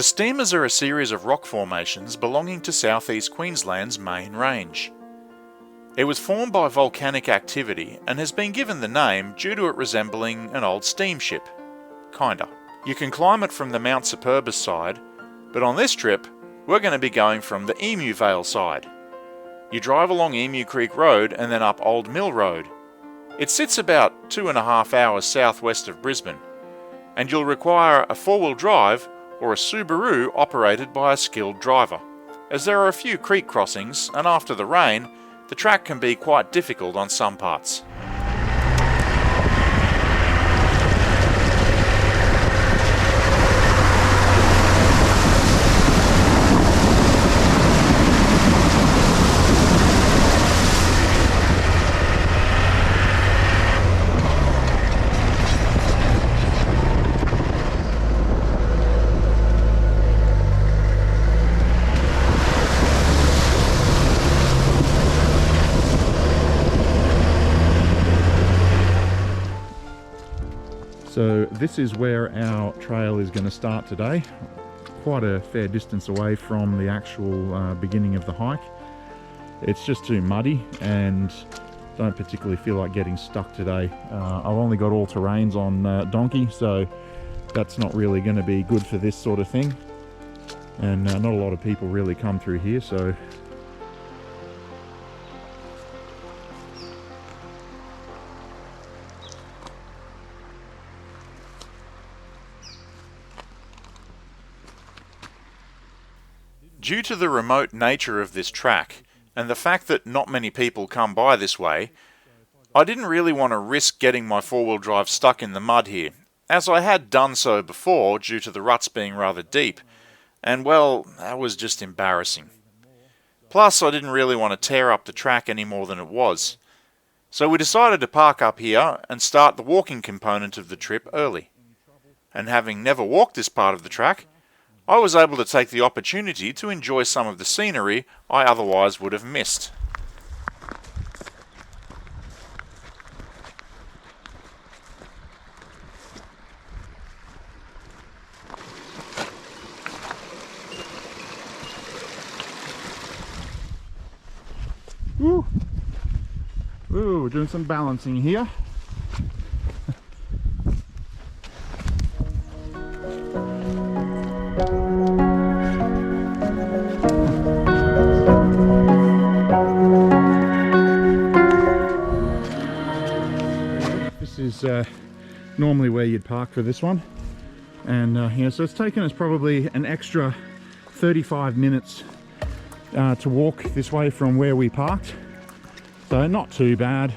The Steamers are a series of rock formations belonging to southeast Queensland's main range. It was formed by volcanic activity and has been given the name due to it resembling an old steamship. Kinda. You can climb it from the Mt Suberbus side, but on this trip, we're going to be going from the Emuvale side. You drive along Emu Creek Road and then up Old Mill Road. It sits about 2.5 hours southwest of Brisbane, and you'll require a four-wheel drive or a Subaru operated by a skilled driver, as there are a few creek crossings, and after the rain, the track can be quite difficult on some parts. So this is where our trail is going to start today, quite a fair distance away from the actual beginning of the hike. It's just too muddy and don't particularly feel like getting stuck today. I've only got all terrains on donkey, so that's not really going to be good for this sort of thing, and not a lot of people really come through here, so due to the remote nature of this track, and the fact that not many people come by this way, I didn't really want to risk getting my four-wheel drive stuck in the mud here, as I had done so before due to the ruts being rather deep, and well, that was just embarrassing. Plus, I didn't really want to tear up the track any more than it was. So we decided to park up here and start the walking component of the trip early. And having never walked this part of the track, I was able to take the opportunity to enjoy some of the scenery I otherwise would have missed. Woo! Ooh, we're doing some balancing here. This is normally where you'd park for this one, and so it's taken us probably an extra 35 minutes to walk this way from where we parked, so not too bad.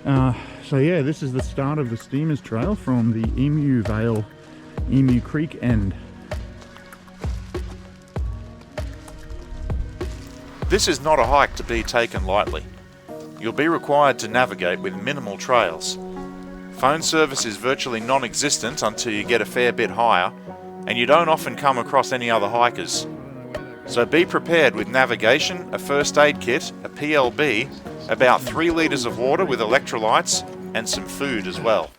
So yeah, this is the start of the Steamers Trail from the Emuvale Emu Creek end. This is not a hike to be taken lightly. You'll be required to navigate with minimal trails. Phone service is virtually non-existent until you get a fair bit higher, and you don't often come across any other hikers. So be prepared with navigation, a first aid kit, a PLB, about 3 litres of water with electrolytes, and some food as well.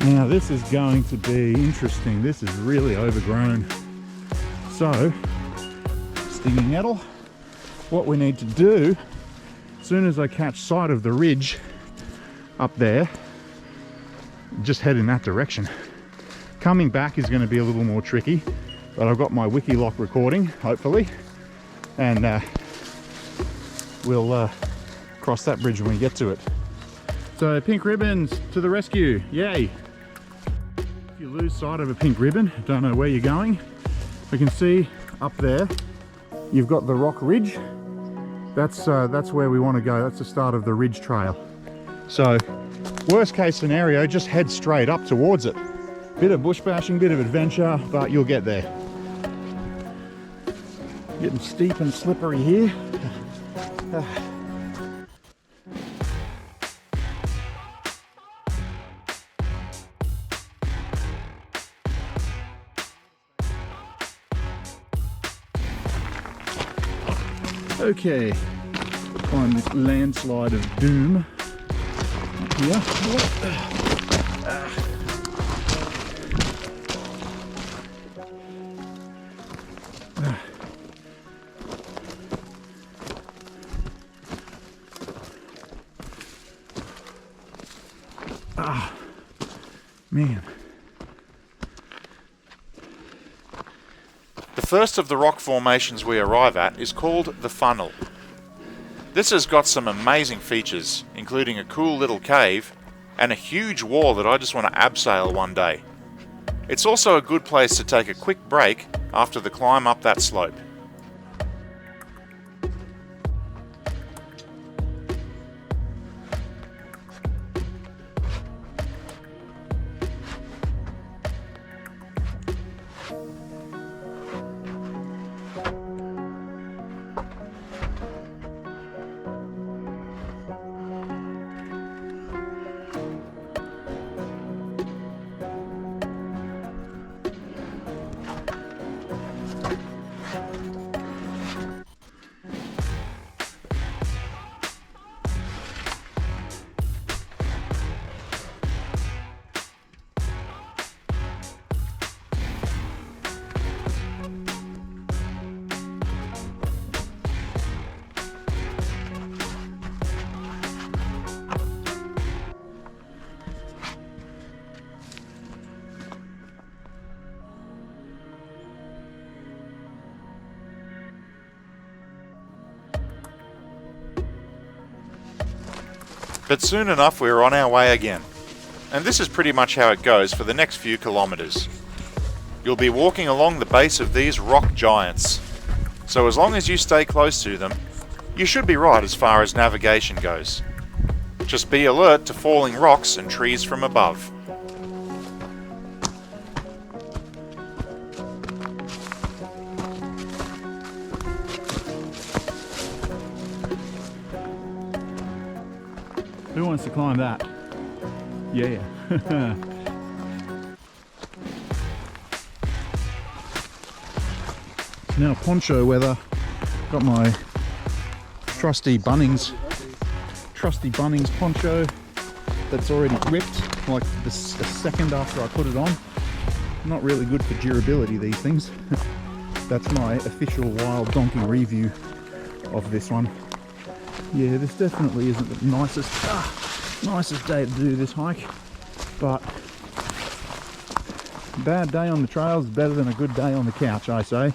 Now this is going to be interesting. This is really overgrown. So, stinging nettle, what we need to do, as soon as I catch sight of the ridge up there, just head in that direction. Coming back is going to be a little more tricky, but I've got my Wikiloc recording, hopefully, and we'll cross that bridge when we get to it. So pink ribbons to the rescue, yay! If you lose sight of a pink ribbon, don't know where you're going, we can see up there you've got the rock ridge. That's where we want to go. That's the start of the ridge trail. So worst case scenario, just head straight up towards it. Bit of bush bashing, bit of adventure, but you'll get there. Getting steep and slippery here. Okay, find this landslide of doom up here. Man. The first of the rock formations we arrive at is called the Funnel. This has got some amazing features, including a cool little cave and a huge wall that I just want to abseil one day. It's also a good place to take a quick break after the climb up that slope. But soon enough we were on our way again. And this is pretty much how it goes for the next few kilometres. You'll be walking along the base of these rock giants. So as long as you stay close to them, you should be right as far as navigation goes. Just be alert to falling rocks and trees from above. Who wants to climb that? Yeah. It's now poncho weather. Got my trusty Bunnings poncho that's already ripped like a second after I put it on. Not really good for durability, these things. That's my official wild donkey review of this one. Yeah, this definitely isn't the nicest day to do this hike, but a bad day on the trails is better than a good day on the couch, I say.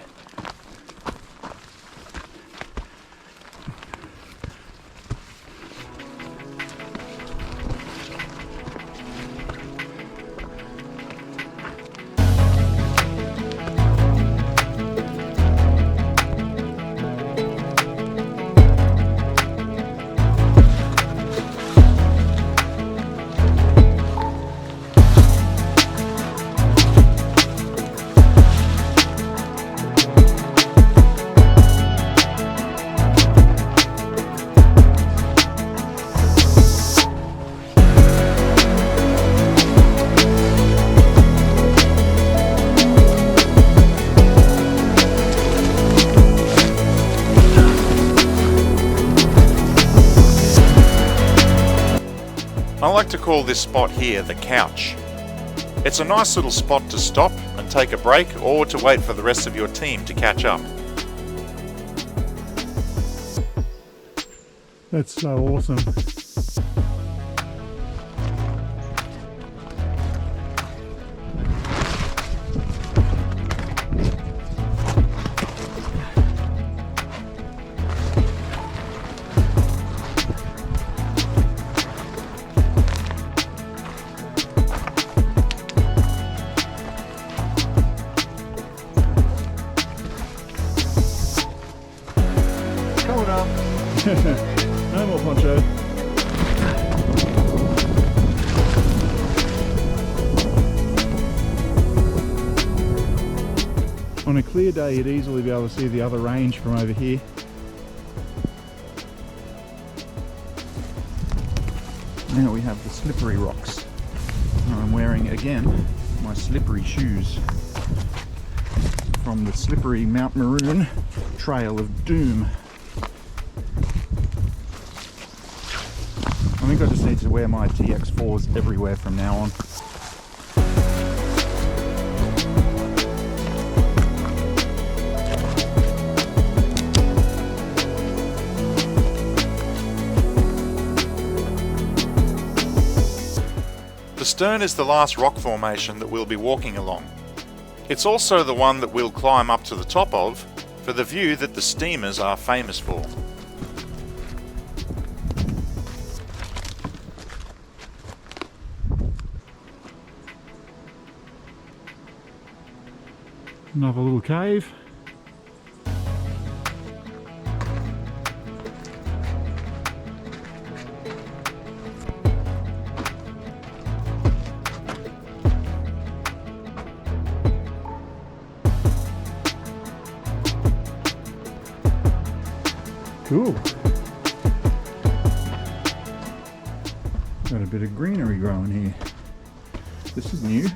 I like to call this spot here the couch. It's a nice little spot to stop and take a break, or to wait for the rest of your team to catch up. That's so awesome. No more poncho. On a clear day you'd easily be able to see the other range from over here. Now we have the slippery rocks. And I'm wearing again my slippery shoes from the slippery Mount Maroon Trail of Doom. I think I just need to wear my TX4s everywhere from now on. The stern is the last rock formation that we'll be walking along. It's also the one that we'll climb up to the top of for the view that the steamers are famous for. Another little cave. Cool. Got a bit of greenery growing here. This is new.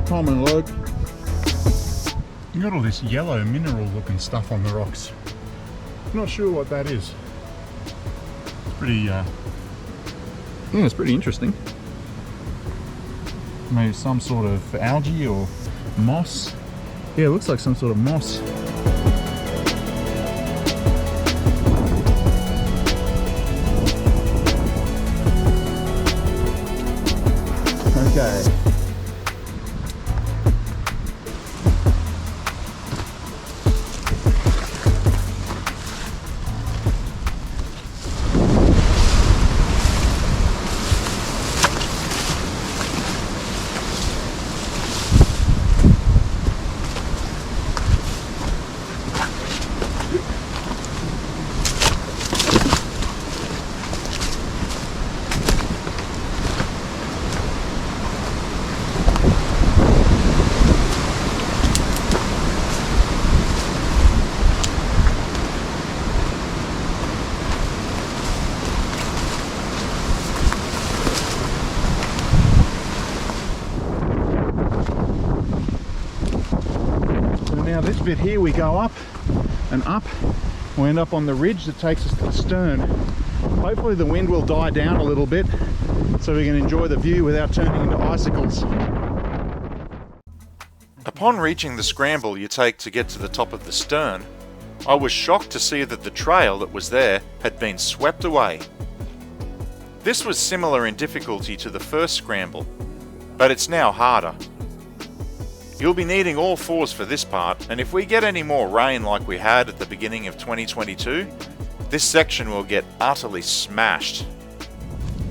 Common look. You got all this yellow mineral looking stuff on the rocks. Not sure what that is. It's pretty yeah, it's pretty interesting. Maybe some sort of algae or moss. Yeah, it looks like some sort of moss. Okay. Now this bit here we go up and up, we end up on the ridge that takes us to the stern. Hopefully the wind will die down a little bit so we can enjoy the view without turning into icicles. Upon reaching the scramble you take to get to the top of the stern, I was shocked to see that the trail that was there had been swept away. This was similar in difficulty to the first scramble, but it's now harder. You'll be needing all fours for this part, and if we get any more rain like we had at the beginning of 2022, this section will get utterly smashed.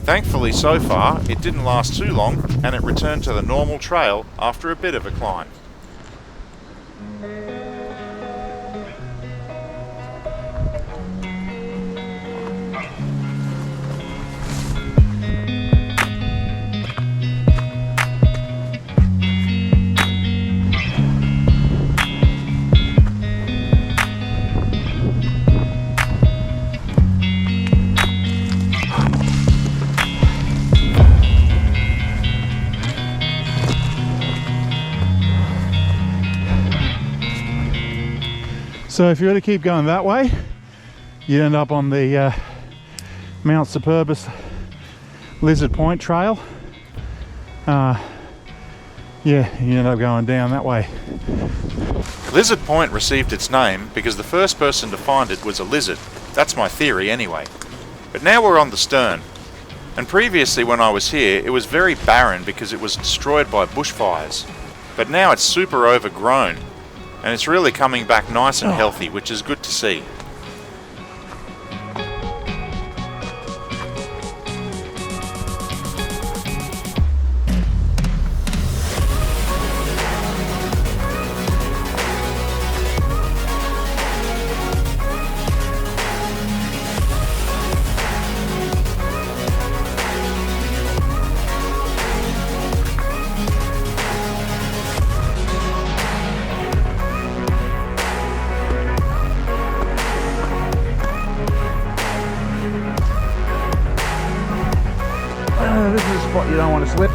Thankfully so far, it didn't last too long, and it returned to the normal trail after a bit of a climb. So if you were to keep going that way, you'd end up on the Mt Suberbus Lizard Point trail. Yeah, you end up going down that way. Lizard Point received its name because the first person to find it was a lizard. That's my theory anyway. But now we're on the stern. And previously when I was here, it was very barren because it was destroyed by bushfires. But now it's super overgrown. and it's really coming back nice and healthy, which is good to see. This is a spot you don't want to slip.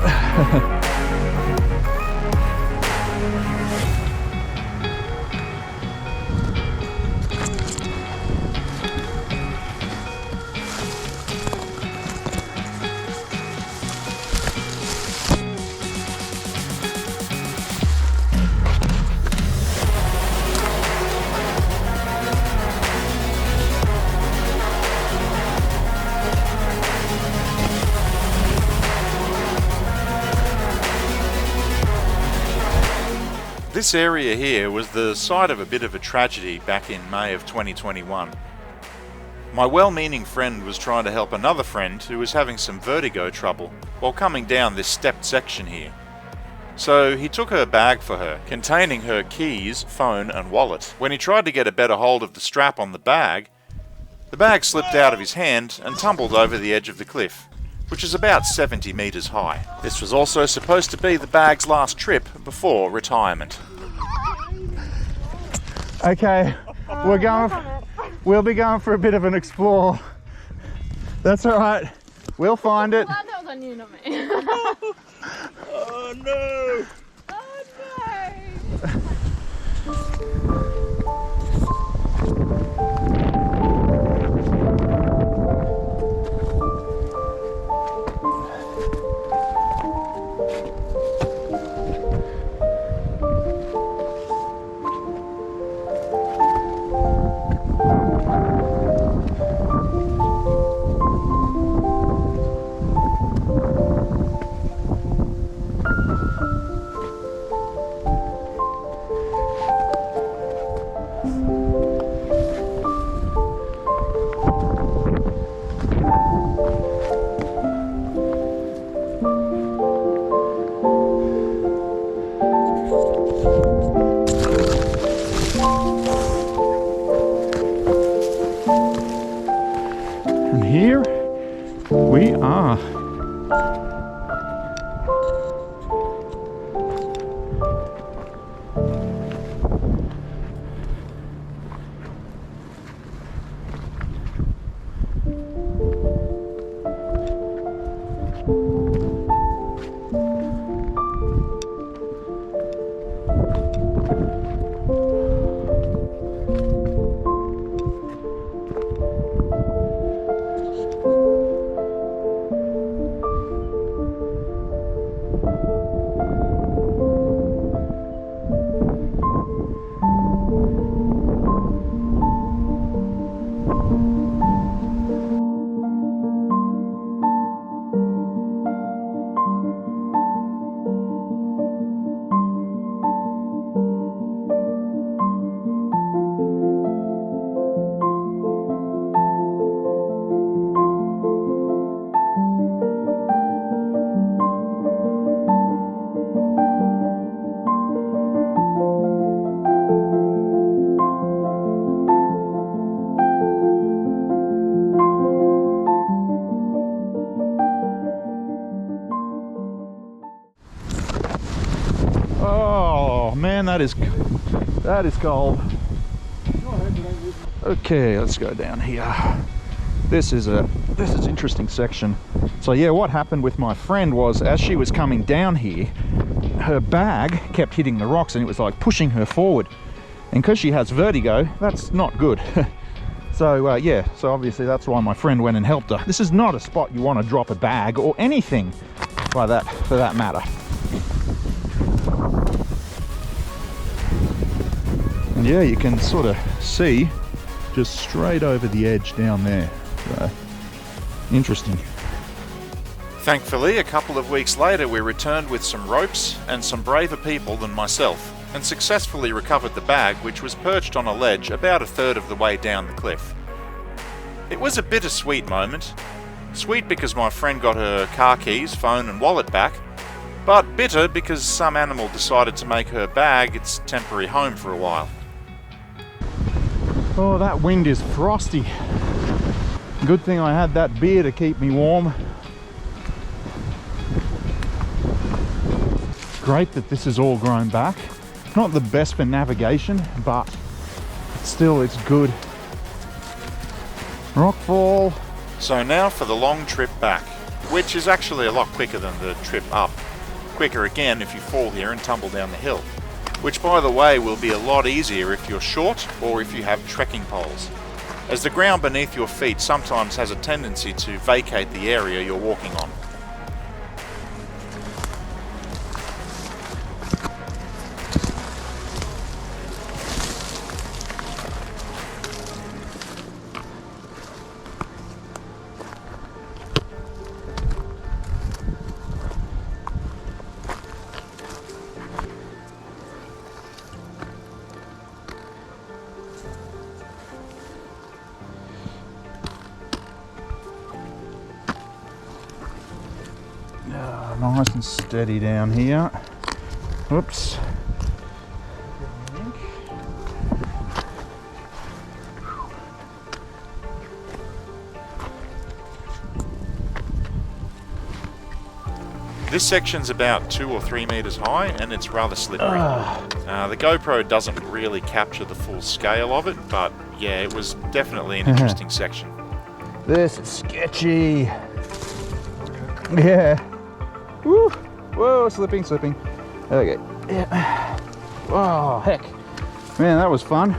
This area here was the site of a bit of a tragedy back in May of 2021. My well-meaning friend was trying to help another friend who was having some vertigo trouble while coming down this stepped section here. So he took her bag for her, containing her keys, phone and wallet. When he tried to get a better hold of the strap on the bag slipped out of his hand and tumbled over the edge of the cliff, which is about 70 metres high. This was also supposed to be the bag's last trip before retirement. Okay, we'll be going for a bit of an explore. That's all right. We'll find it. That was on you, not me. Oh no! Oh no! And here we are. Oh man, that is cold. Okay, let's go down here. This is interesting section. So yeah, what happened with my friend was, as she was coming down here, her bag kept hitting the rocks and it was like pushing her forward. And because she has vertigo, that's not good. So yeah, so obviously that's why my friend went and helped her. This is not a spot you want to drop a bag or anything like that, for that matter. And yeah, you can sort of see just straight over the edge down there. So, interesting. Thankfully, a couple of weeks later we returned with some ropes and some braver people than myself. and successfully recovered the bag, which was perched on a ledge about a third of the way down the cliff. It was a bittersweet moment. Sweet because my friend got her car keys, phone and wallet back, but bitter because some animal decided to make her bag its temporary home for a while. Oh, that wind is frosty. Good thing I had that beer to keep me warm. Great that this is all grown back. Not the best for navigation, but still it's good. Rockfall. So now for the long trip back, which is actually a lot quicker than the trip up. Quicker again if you fall here and tumble down the hill, which by the way will be a lot easier if you're short or if you have trekking poles, as the ground beneath your feet sometimes has a tendency to vacate the area you're walking on. Nice and steady down here. Whoops. This section's about 2 or 3 meters high and it's rather slippery. The GoPro doesn't really capture the full scale of it, but yeah, it was definitely an interesting section. This is sketchy. Yeah. Woo. Whoa, slipping. Okay. Yeah. Oh, heck. Man, that was fun.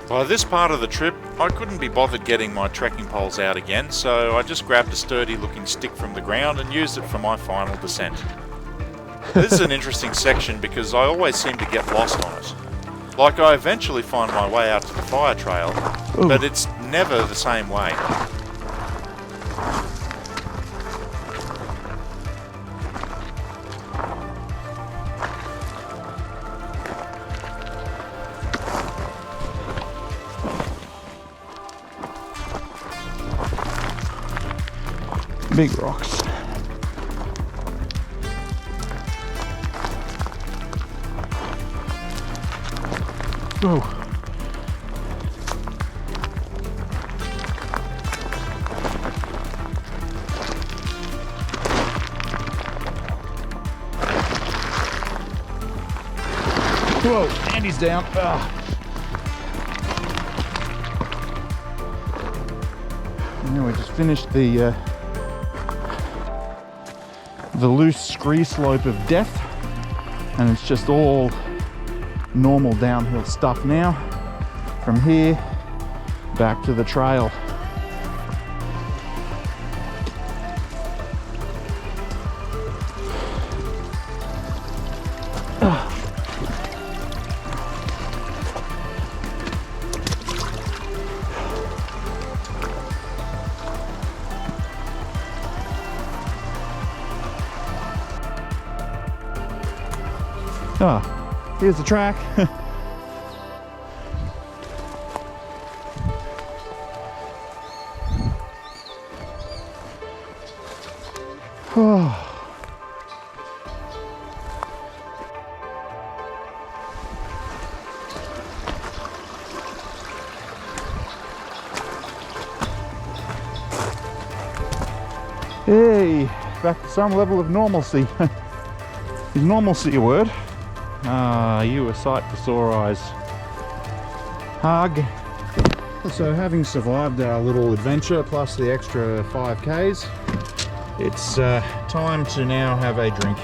By this part of the trip, I couldn't be bothered getting my trekking poles out again, so I just grabbed a sturdy looking stick from the ground and used it for my final descent. This is an interesting section because I always seem to get lost on it. Like I eventually find my way out to the fire trail, but it's never the same way. Big rocks. Whoa. Whoa, Andy's down. Now we just finished the loose scree slope of death, and it's just all normal downhill stuff now from here back to the trail. Here's the track. Hey, back to some level of normalcy. Is normalcy a word? You a sight for sore eyes. Hug. So having survived our little adventure plus the extra 5Ks, it's time to now have a drink.